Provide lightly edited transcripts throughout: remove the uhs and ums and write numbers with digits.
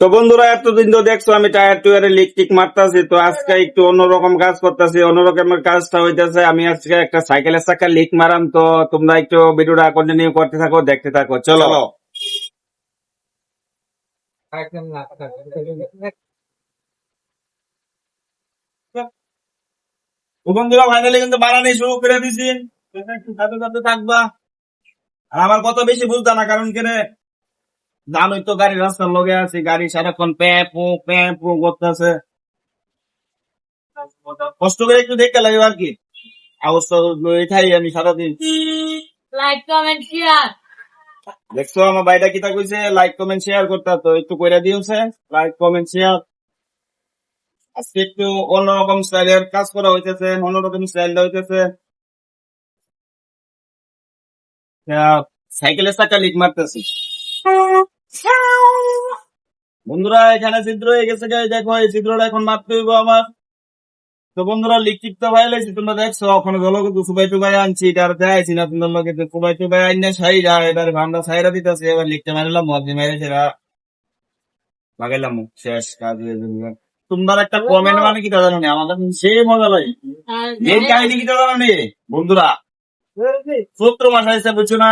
তো বন্ধুরা, এতদিন তো দেখছো আমি টায়ার টুয়ারে লিক টিক মারতাছি। তো আজকে একটু অন্যরকম কাজ করতেছি। অন্যরকমের কাজটা হইতেছে, আমি আজকে একটা সাইকেলের চাকা লিক মারাম। তো তোমরা একটু ভিডিওটা কন্টিনিউ করতে থাকো, দেখতে থাকো, চলো। তো বন্ধুরা, ফাইনালি কিন্তু বানানি শুরু করে দিছি। একটু সাথে সাথে থাকবা। আর আমার কত বেশি বুঝতা না, কারণ কেনে জানোই তো, গাড়ি রাস্তার লগে আছে, গাড়ি সারাক্ষণ প্যাঁ পু করতেছে। কষ্ট করে একটু দেখতে লাগে আর কি। অবস্থা এটাই আমি সারাদিন। Like comment share. দেখছো আমার ভাইটা কিতা কইছে, লাইক কমেন্ট শেয়ার করতে, তো একটু কইরা দিয়েছে। Like comment share. আজকে একটু অন্যরকম স্টাইলের কাজ করা হইতেছে, অন্যরকম স্টাইল হইতেছে। সাইকেলের চাকা লিক মারতেছি। বন্ধুরা, এখানে ছিদ্র হয়ে গেছে, গাইস দেখো, এই ছিদ্রটা এখন মারতে হইব আমার। তো বন্ধুরা, লিক টিক তো ভাই লাইছি, তোমরা দেখছো। ওখানে জল কিন্তু সুবাই টুবাই আনছি, এটা আর দেখাইছি না তোমাদেরকে। যে সুবাই টুবাই আইনে সাইরা, এবার আমরা সাইরা দিতেছি। এবার লিকটা মারলাম, মধ্যে মেরে সেরা লাগাইলাম, শেষ কাজ হয়ে যাবে। তোমরা একটা কমেন্ট মানে কি তা জানো নি? আমাদের সে মজা লাগে। মেন কাহিনী কি তা জানো নি বন্ধুরা? চৈত্র মাস আসছে, বুঝছো না?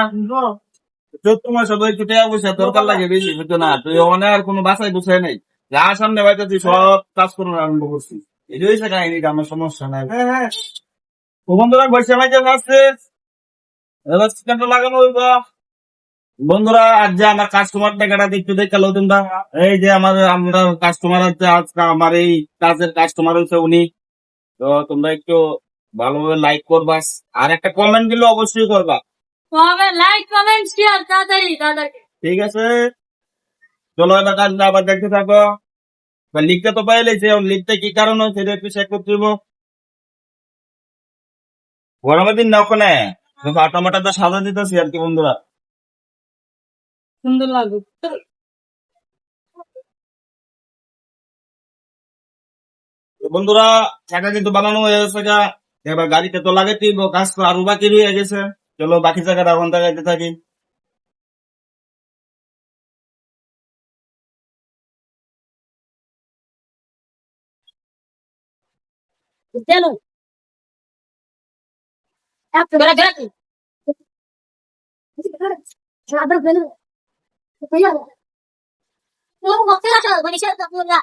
চৈত্র মাস হবে, একটু টাকা পয়সা দরকার লাগে বেশি, বুঝছো না? তুই ওখানে আর কোনো বাসায় বুঝাই নাই, যা সামনে বাইতে তুই সব কাজ করার আরম্ভ করছিস। এটা হয়েছে কাহিনীটা, আমার সমস্যা নাই। তো বন্ধুরা, বসে মাইতে আসছে, এবার চিকেনটা লাগানো হইব। বন্ধুরা, আজ যে আমার কাস্টমার টাকাটা একটু দেখালো তোমরা। এই যে আমরা কাস্টমার হচ্ছে, আজকে আমার এই কাজের কাস্টমার হচ্ছে উনি। তো তোমরা একটু ভালোভাবে লাইক করবা, আর একটা কমেন্ট দিলে অবশ্যই করবা। লাইক কমেন্ট শেয়ার তাড়াতাড়ি তাড়াতাড়ি। ঠিক আছে, চলো এবার কাজটা আবার দেখতে থাকো। লিখতে তো পাইলেছে, লিখতে কি কারণ হচ্ছে সেটা একটু চেক করতে হইব। গরমের দিন না ওখানে আটা মাটা সাজা দিতেছি আর কি বন্ধুরা। সুন্দর লাগবে। তো বন্ধুরা, চাকা কিন্তু বানানো হয়ে গেছে গা। এবার গাড়িতে তো লাগাইতে হইব, কাজ তো আরো বাকি রয়ে গেছে। চলো বাকি জায়গাটা এখন দেখাইতে থাকি। চলো একটু বেড়া বেড়া সাদা বেলু কইয়া ও মক্কা আছে মানে সেটা পুরা